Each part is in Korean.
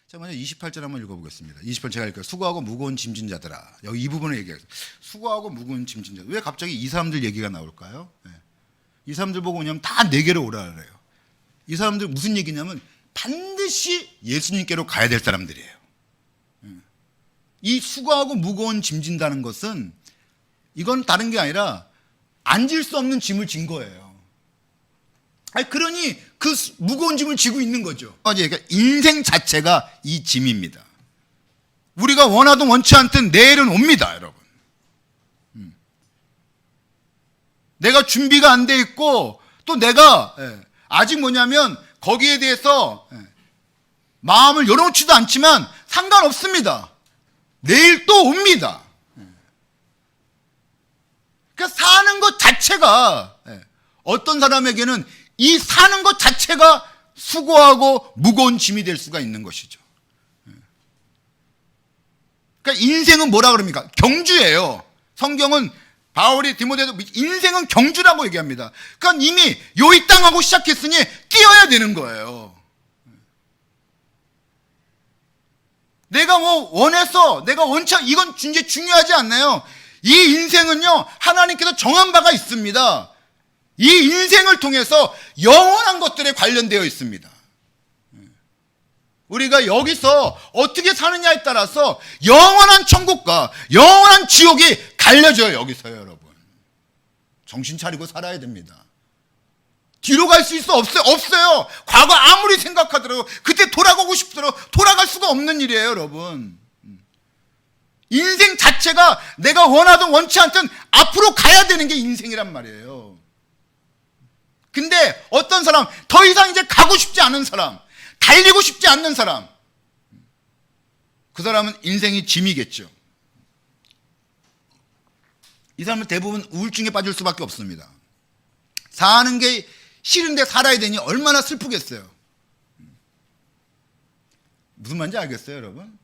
자, 먼저 28절 한번 읽어보겠습니다. 28절 제가 읽을게요. 수고하고 무거운 짐진 자들아. 여기 이 부분을 얘기해요. 수고하고 무거운 짐진 자들. 왜 갑자기 이 사람들 얘기가 나올까요? 네. 이 사람들 보고 뭐냐면 다 내게로 오라 그래요. 이 사람들 무슨 얘기냐면 반드시 예수님께로 가야 될 사람들이에요. 이 수고하고 무거운 짐 진다는 것은 이건 다른 게 아니라 앉을 수 없는 짐을 진 거예요. 아니, 그러니 그 무거운 짐을 지고 있는 거죠. 그러니까 인생 자체가 이 짐입니다. 우리가 원하든 원치 않든 내일은 옵니다, 여러분. 내가 준비가 안 돼 있고 또 내가 아직 뭐냐면 거기에 대해서 마음을 열어놓지도 않지만 상관없습니다. 내일 또 옵니다. 그러니까 사는 것 자체가 어떤 사람에게는 이 사는 것 자체가 수고하고 무거운 짐이 될 수가 있는 것이죠. 그러니까 인생은 뭐라 그럽니까? 경주예요. 성경은 바울이 디모데도 인생은 경주라고 얘기합니다. 그러니까 이미 요 땅하고 시작했으니 뛰어야 되는 거예요. 내가 뭐 원해서 내가 원치 이건 이제 중요하지 않나요? 이 인생은요 하나님께서 정한 바가 있습니다. 이 인생을 통해서 영원한 것들에 관련되어 있습니다. 우리가 여기서 어떻게 사느냐에 따라서 영원한 천국과 영원한 지옥이 갈려져요. 여기서요, 여러분. 정신 차리고 살아야 됩니다. 뒤로 갈 수 있어? 없어요. 과거 아무리 생각하더라도 그때 돌아가고 싶더라도 돌아갈 수가 없는 일이에요, 여러분. 인생 자체가 내가 원하든 원치 않든 앞으로 가야 되는 게 인생이란 말이에요. 근데 어떤 사람, 더 이상 이제 가고 싶지 않은 사람, 달리고 싶지 않는 사람, 그 사람은 인생이 짐이겠죠. 이 사람은 대부분 우울증에 빠질 수밖에 없습니다. 사는 게 싫은데 살아야 되니 얼마나 슬프겠어요. 무슨 말인지 알겠어요, 여러분?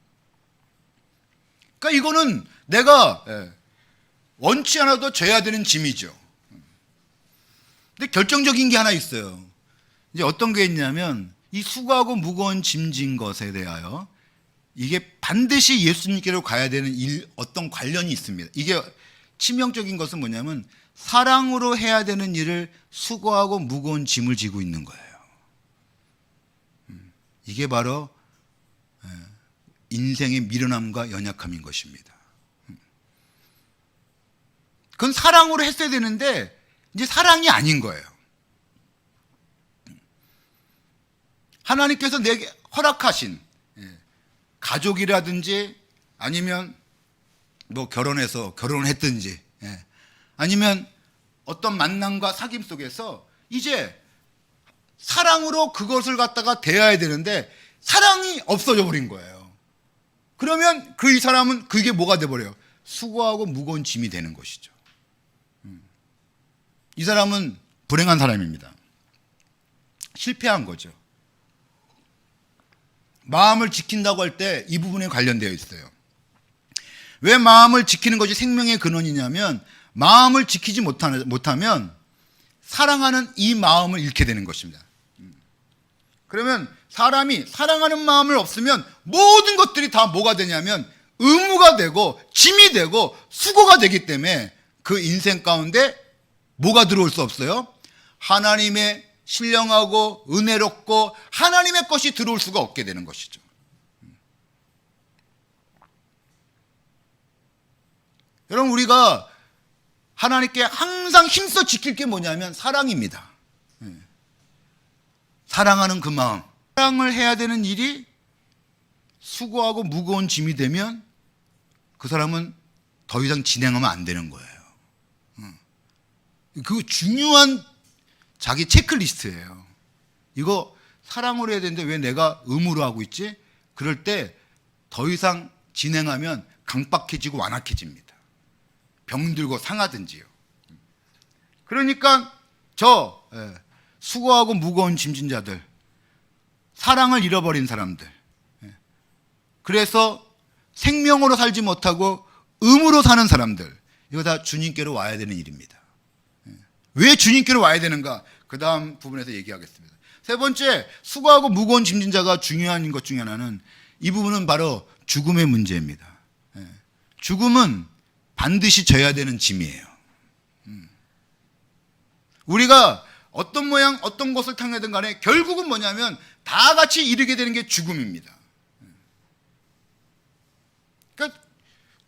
그러니까 이거는 내가 원치 않아도 져야 되는 짐이죠. 근데 결정적인 게 하나 있어요. 이제 어떤 게 있냐면 이 수고하고 무거운 짐진 것에 대하여 이게 반드시 예수님께로 가야 되는 어떤 관련이 있습니다. 이게 치명적인 것은 뭐냐면 사랑으로 해야 되는 일을 수고하고 무거운 짐을 지고 있는 거예요. 이게 바로 인생의 미련함과 연약함인 것입니다. 그건 사랑으로 했어야 되는데 이제 사랑이 아닌 거예요. 하나님께서 내게 허락하신 가족이라든지 아니면 뭐 결혼을 했든지 아니면 어떤 만남과 사귐 속에서 이제 사랑으로 그것을 갖다가 대해야 되는데 사랑이 없어져 버린 거예요. 그러면 이 사람은 그게 뭐가 돼버려요? 수고하고 무거운 짐이 되는 것이죠. 이 사람은 불행한 사람입니다. 실패한 거죠. 마음을 지킨다고 할 때 이 부분에 관련되어 있어요. 왜 마음을 지키는 것이 생명의 근원이냐면 마음을 지키지 못하면 사랑하는 이 마음을 잃게 되는 것입니다. 그러면 사람이 사랑하는 마음을 없으면 모든 것들이 다 뭐가 되냐면 의무가 되고 짐이 되고 수고가 되기 때문에 그 인생 가운데 뭐가 들어올 수 없어요? 하나님의 신령하고 은혜롭고 하나님의 것이 들어올 수가 없게 되는 것이죠. 여러분, 우리가 하나님께 항상 힘써 지킬 게 뭐냐면 사랑입니다. 사랑하는 그 마음. 사랑을 해야 되는 일이 수고하고 무거운 짐이 되면 그 사람은 더 이상 진행하면 안 되는 거예요. 그 중요한 자기 체크리스트예요. 이거 사랑으로 해야 되는데 왜 내가 의무로 하고 있지? 그럴 때 더 이상 진행하면 강박해지고 완악해집니다. 병들고 상하든지요. 그러니까 수고하고 무거운 짐진 자들, 사랑을 잃어버린 사람들, 그래서 생명으로 살지 못하고 의무로 사는 사람들, 이거 다 주님께로 와야 되는 일입니다. 왜 주님께로 와야 되는가? 그 다음 부분에서 얘기하겠습니다. 세 번째, 수고하고 무거운 짐진 자가 중요한 것 중에 하나는 이 부분은 바로 죽음의 문제입니다. 죽음은 반드시 져야 되는 짐이에요. 우리가 어떤 모양 어떤 것을 탕하든 간에 결국은 뭐냐면 다 같이 이르게 되는 게 죽음입니다. 그러니까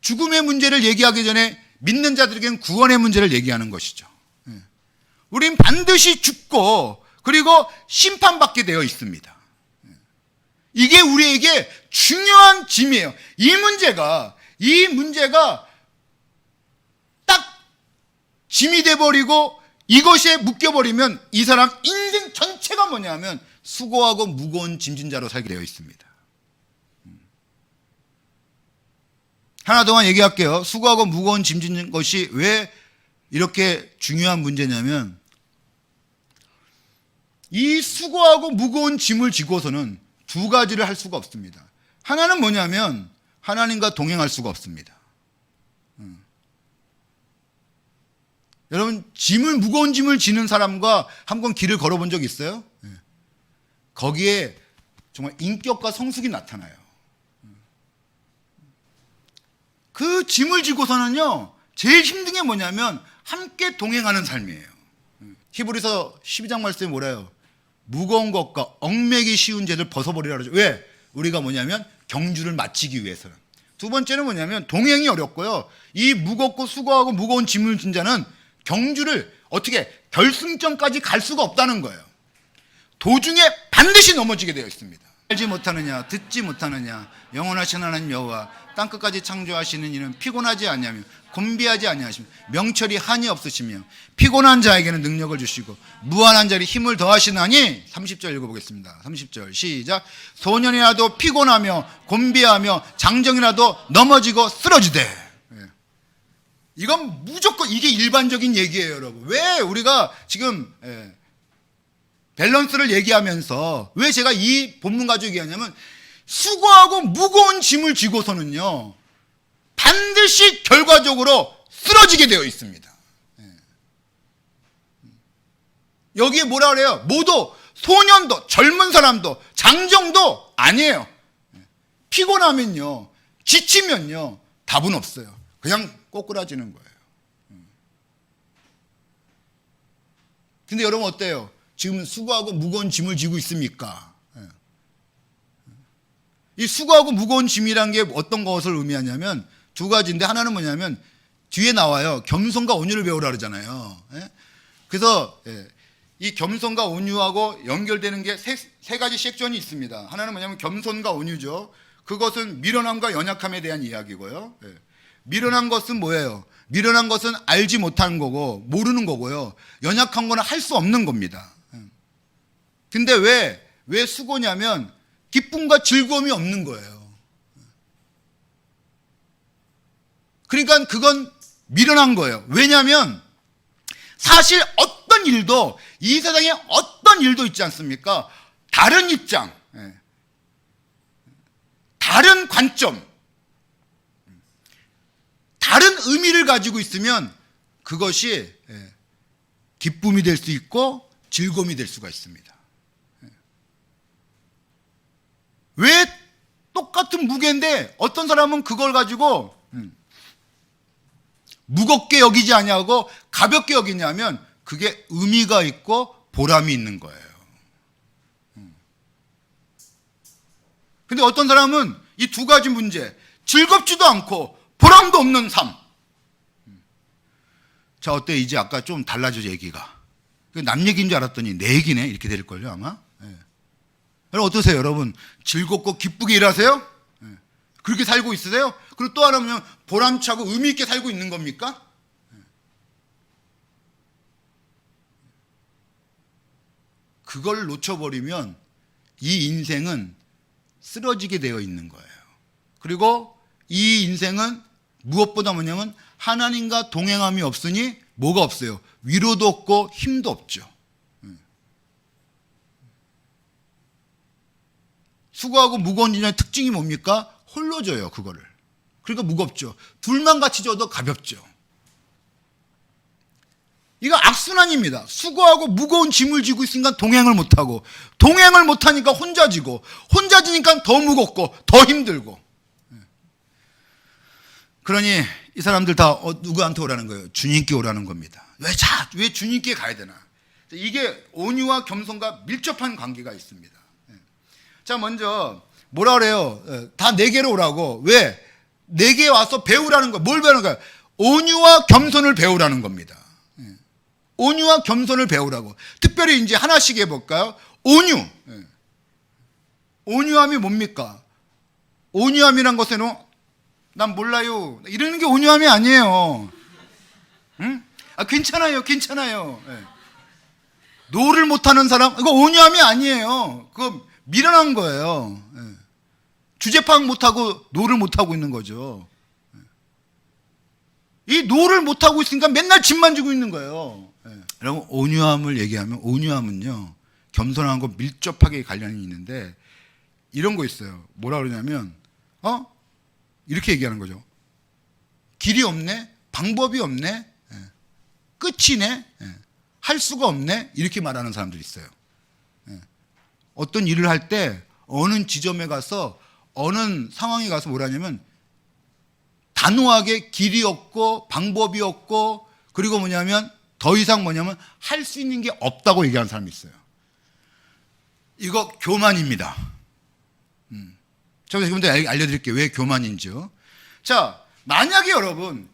죽음의 문제를 얘기하기 전에 믿는 자들에게는 구원의 문제를 얘기하는 것이죠. 우린 반드시 죽고 그리고 심판받게 되어 있습니다. 이게 우리에게 중요한 짐이에요. 이 문제가 딱 짐이 돼버리고 이것에 묶여버리면 이 사람 인생 전체가 뭐냐면 수고하고 무거운 짐진 자로 살게 되어 있습니다. 하나 동안 얘기할게요. 수고하고 무거운 짐진 것이 왜 이렇게 중요한 문제냐면 이 수고하고 무거운 짐을 지고서는 두 가지를 할 수가 없습니다. 하나는 뭐냐면 하나님과 동행할 수가 없습니다. 여러분 무거운 짐을 지는 사람과 한번 길을 걸어본 적 있어요? 거기에 정말 인격과 성숙이 나타나요. 그 짐을 지고서는요 제일 힘든 게 뭐냐면 함께 동행하는 삶이에요. 히브리서 12장 말씀에 뭐래요? 무거운 것과 얽매기 쉬운 죄를 벗어버리라 그러죠. 왜? 우리가 뭐냐면 경주를 마치기 위해서는. 두 번째는 뭐냐면 동행이 어렵고요. 이 무겁고 수고하고 무거운 짐을 진 자는 경주를 어떻게 결승점까지 갈 수가 없다는 거예요. 도중에 반드시 넘어지게 되어 있습니다. 알지 못하느냐 듣지 못하느냐 영원하신 하나님 여호와 땅끝까지 창조하시는 이는 피곤하지 아니하며 곤비하지 아니하시며 명철이 한이 없으시며 피곤한 자에게는 능력을 주시고 무한한 자리 힘을 더하시나니 30절 읽어보겠습니다. 30절 시작. 소년이라도 피곤하며 곤비하며 장정이라도 넘어지고 쓰러지되. 이건 무조건 이게 일반적인 얘기예요, 여러분. 왜 우리가 지금 밸런스를 얘기하면서 왜 제가 이 본문 가지고 얘기하냐면 수고하고 무거운 짐을 지고서는요 반드시 결과적으로 쓰러지게 되어 있습니다. 여기에 뭐라 그래요? 모두 소년도 젊은 사람도 장정도 아니에요. 피곤하면요 지치면요 답은 없어요. 그냥 꼬꾸라지는 거예요. 근데 여러분 어때요? 지금 수고하고 무거운 짐을 지고 있습니까? 이 수고하고 무거운 짐이란 게 어떤 것을 의미하냐면 두 가지인데 하나는 뭐냐면 뒤에 나와요. 겸손과 온유를 배우라 그러잖아요. 그래서 이 겸손과 온유하고 연결되는 게 세 가지 섹션이 있습니다. 하나는 뭐냐면 겸손과 온유죠. 그것은 미련함과 연약함에 대한 이야기고요. 미련한 것은 뭐예요? 미련한 것은 알지 못하는 거고 모르는 거고요. 연약한 거는 할 수 없는 겁니다. 근데 왜 수고냐면 기쁨과 즐거움이 없는 거예요. 그러니까 그건 미련한 거예요. 왜냐하면 사실 어떤 일도 이 세상에 어떤 일도 있지 않습니까? 다른 입장, 다른 관점, 다른 의미를 가지고 있으면 그것이 기쁨이 될 수 있고 즐거움이 될 수가 있습니다. 왜 똑같은 무게인데 어떤 사람은 그걸 가지고 무겁게 여기지 아니하고 가볍게 여기냐면 그게 의미가 있고 보람이 있는 거예요. 근데 어떤 사람은 이 두 가지 문제 즐겁지도 않고 보람도 없는 삶. 자 어때? 이제 아까 좀 달라져 얘기가. 남 얘기인 줄 알았더니 내 얘기네 이렇게 될걸요 아마. 여러분 어떠세요? 여러분 즐겁고 기쁘게 일하세요? 그렇게 살고 있으세요? 그리고 또 하나는 보람차고 의미 있게 살고 있는 겁니까? 그걸 놓쳐버리면 이 인생은 쓰러지게 되어 있는 거예요. 그리고 이 인생은 무엇보다 뭐냐면 하나님과 동행함이 없으니 뭐가 없어요? 위로도 없고 힘도 없죠. 수고하고 무거운 인연의 특징이 뭡니까? 홀로 져요, 그거를. 그러니까 무겁죠. 둘만 같이 져도 가볍죠. 이거 악순환입니다. 수고하고 무거운 짐을 지고 있으니까 동행을 못하고, 동행을 못하니까 혼자 지고, 혼자 지니까 더 무겁고 더 힘들고. 그러니 이 사람들 다 누구한테 오라는 거예요? 주님께 오라는 겁니다. 왜 주님께 가야 되나? 이게 온유와 겸손과 밀접한 관계가 있습니다. 자, 먼저 뭐라 그래요? 다 내게로 오라고. 왜? 내게 와서 배우라는 거. 뭘 배우는 거야? 온유와 겸손을 배우라는 겁니다. 온유와 겸손을 배우라고. 특별히 이제 하나씩 해볼까요? 온유. 온유함이 뭡니까? 온유함이란 것에는 난 몰라요, 이러는 게 온유함이 아니에요. 응? 괜찮아요. 노를 못하는 사람, 이거 온유함이 아니에요. 그거 미련한 거예요. 주제 파악 못하고 노를 못하고 있는 거죠. 이 노를 못하고 있으니까 맨날 짐만 지고 있는 거예요. 여러분, 온유함을 얘기하면, 온유함은요, 겸손함과 밀접하게 관련이 있는데, 이런 거 있어요. 뭐라 그러냐면, 이렇게 얘기하는 거죠. 길이 없네, 방법이 없네, 끝이네, 할 수가 없네, 이렇게 말하는 사람들이 있어요. 어떤 일을 할 때 어느 지점에 가서, 어느 상황에 가서 뭐라냐면 단호하게 길이 없고 방법이 없고, 그리고 뭐냐면 더 이상 뭐냐면 할 수 있는 게 없다고 얘기하는 사람이 있어요. 이거 교만입니다. 제가 지금부터 알려드릴게요. 왜 교만인지요. 자, 만약에 여러분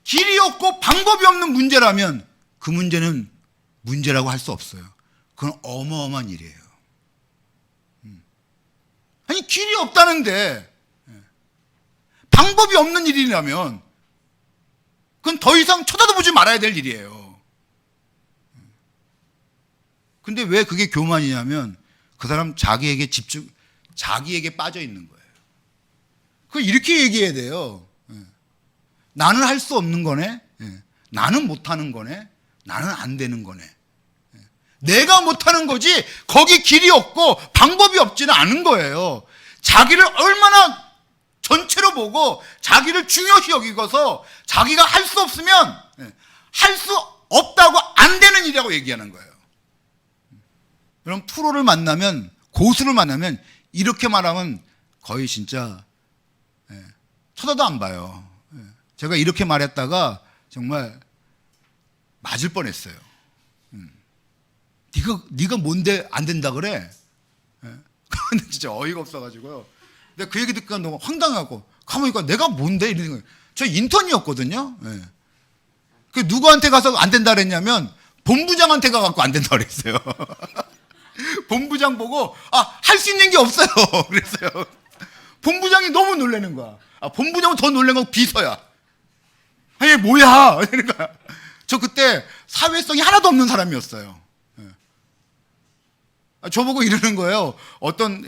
길이 없고 방법이 없는 문제라면 그 문제는 문제라고 할 수 없어요. 그건 어마어마한 일이에요. 아니, 길이 없다는데 방법이 없는 일이라면 그건 더 이상 쳐다도 보지 말아야 될 일이에요. 근데 왜 그게 교만이냐면 그 사람 자기에게 빠져 있는 거예요. 그 이렇게 얘기해야 돼요. 나는 할 수 없는 거네. 나는 못하는 거네. 나는 안 되는 거네. 내가 못하는 거지 거기 길이 없고 방법이 없지는 않은 거예요. 자기를 얼마나 전체로 보고 자기를 중요시 여기고서 자기가 할 수 없으면 할 수 없다고, 안 되는 일이라고 얘기하는 거예요. 그럼 프로를 만나면, 고수를 만나면 이렇게 말하면 거의 진짜 쳐다도 안 봐요. 제가 이렇게 말했다가 정말 맞을 뻔했어요. 네가 뭔데 안 된다 그래? 근데 진짜 어이가 없어가지고요. 내가 그 얘기 듣고 너무 황당하고, 가만히 보니까 내가 뭔데? 이러는 거예요. 저 인턴이었거든요. 그 누구한테 가서 안 된다 그랬냐면 본부장한테 가갖고 안 된다 그랬어요. 본부장 보고 할 수 있는 게 없어요. 그랬어요. 본부장이 너무 놀라는 거야. 본부장은 더 놀란 건 비서야. 아니, 뭐야? 그러니까 저 그때 사회성이 하나도 없는 사람이었어요. 저보고 이러는 거예요. 어떤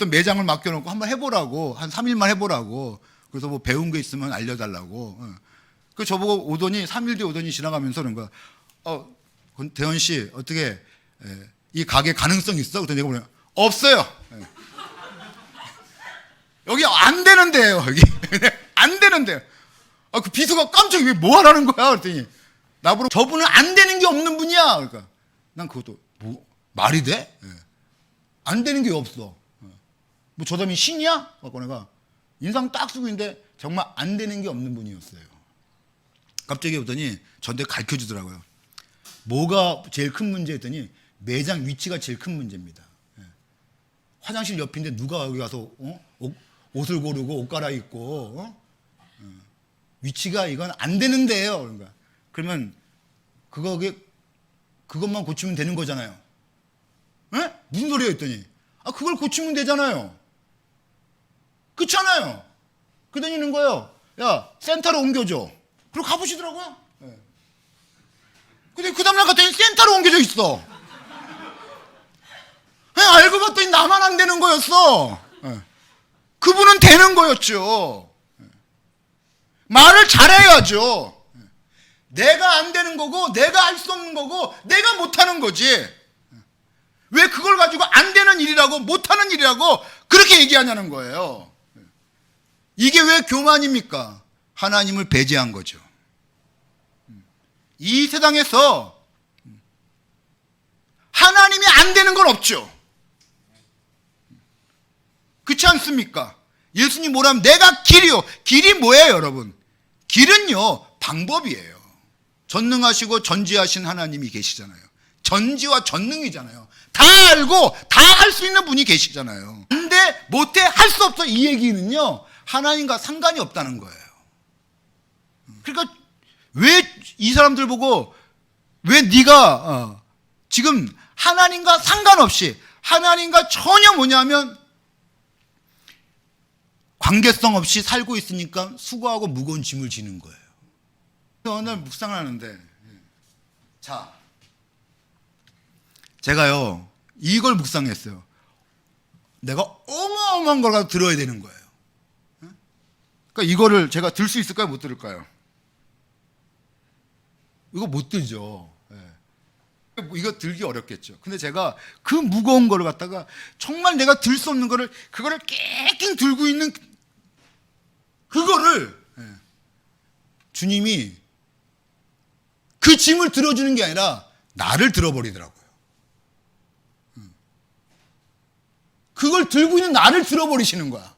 매장을 맡겨놓고 한번 해보라고, 한 3일만 해보라고. 그래서 뭐 배운 게 있으면 알려달라고. 그 저보고 오더니, 3일 뒤에 오더니 지나가면서 그런 거야. 대현 씨, 어떻게 이 가게 가능성 있어? 그랬더니 내가 뭐냐, 없어요. 여기 안 되는데요. 여기 안 되는데요. 그 비서가 깜짝이야. 왜 뭐 하라는 거야? 그랬더니 나보고, 저분은 안 되는 게 없는 분이야. 그러니까 난 그것도 말이 돼? 안 되는 게 없어. 뭐 저 사람이 신이야? 그래서 내가 인상 딱 쓰고 있는데 정말 안 되는 게 없는 분이었어요. 갑자기 오더니 저한테 가르쳐 주더라고요. 뭐가 제일 큰 문제 했더니 매장 위치가 제일 큰 문제입니다. 화장실 옆인데 누가 여기 가서 옷을 고르고 옷 갈아입고 위치가 이건 안 되는데요. 그러니까 그러면 그것만 고치면 되는 거잖아요. 무슨 소리야 했더니 그걸 고치면 되잖아요. 그렇잖아요. 그러더니 있는 거예요. 야, 센터로 옮겨줘. 그리고 가보시더라고요. 근데 그 다음날 갔더니 센터로 옮겨져 있어. 알고 봤더니 나만 안 되는 거였어. 그분은 되는 거였죠. 말을 잘해야죠. 내가 안 되는 거고, 내가 할 수 없는 거고, 내가 못하는 거지. 왜 그걸 가지고 안 되는 일이라고, 못하는 일이라고 그렇게 얘기하냐는 거예요. 이게 왜 교만입니까? 하나님을 배제한 거죠. 이 세상에서 하나님이 안 되는 건 없죠. 그렇지 않습니까? 예수님 뭐라면 내가 길이요. 길이 뭐예요, 여러분? 길은요, 방법이에요. 전능하시고 전지하신 하나님이 계시잖아요. 전지와 전능이잖아요. 다 알고 다 할 수 있는 분이 계시잖아요. 안 돼, 못해, 할 수 없어. 이 얘기는요, 하나님과 상관이 없다는 거예요. 그러니까 왜 이 사람들 보고 왜 네가 지금 하나님과 상관없이 하나님과 전혀 뭐냐면 관계성 없이 살고 있으니까 수고하고 무거운 짐을 지는 거예요. 오늘 묵상을 하는데, 자, 제가요 이걸 묵상했어요. 내가 어마어마한 걸 가지고 들어야 되는 거예요. 그러니까 이거를 제가 들 수 있을까요, 못 들을까요? 이거 못 들죠. 이거 들기 어렵겠죠. 근데 제가 그 무거운 거를 갖다가 정말 내가 들 수 없는 거를 그거를 낑낑 들고 있는 그거를 주님이 그 짐을 들어주는 게 아니라 나를 들어버리더라고요. 그걸 들고 있는 나를 들어버리시는 거야.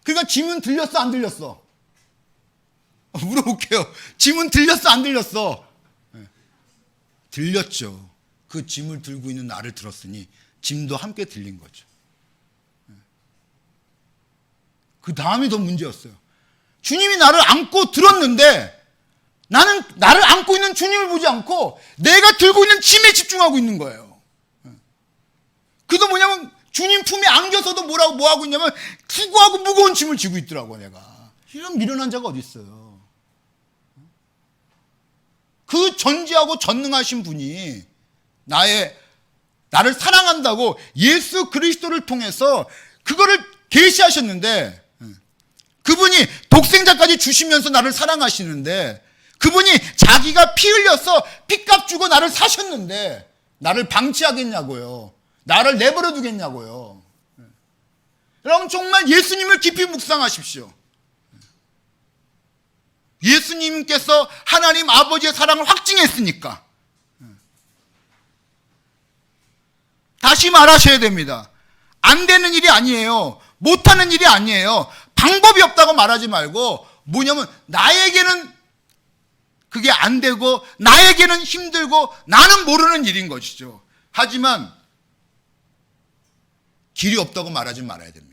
그러니까 짐은 들렸어, 안 들렸어? 물어볼게요. 짐은 들렸어, 안 들렸어? 들렸죠. 그 짐을 들고 있는 나를 들었으니 짐도 함께 들린 거죠. 그 다음이 더 문제였어요. 주님이 나를 안고 들었는데 나는 나를 안고 있는 주님을 보지 않고 내가 들고 있는 짐에 집중하고 있는 거예요. 그도 뭐냐면 주님 품에 안겨서도 뭐 하고 있냐면 수고하고 무거운 짐을 지고 있더라고. 내가 이런 미련한 자가 어디 있어요. 그 전지하고 전능하신 분이 나를 사랑한다고 예수 그리스도를 통해서 그거를 계시하셨는데, 그분이 독생자까지 주시면서 나를 사랑하시는데, 그분이 자기가 피 흘려서 피값 주고 나를 사셨는데 나를 방치하겠냐고요. 나를 내버려 두겠냐고요. 여러분 정말 예수님을 깊이 묵상하십시오. 예수님께서 하나님 아버지의 사랑을 확증했으니까. 다시 말하셔야 됩니다. 안 되는 일이 아니에요. 못하는 일이 아니에요. 방법이 없다고 말하지 말고 뭐냐면 나에게는 그게 안 되고 나에게는 힘들고 나는 모르는 일인 것이죠. 하지만 길이 없다고 말하지 말아야 됩니다.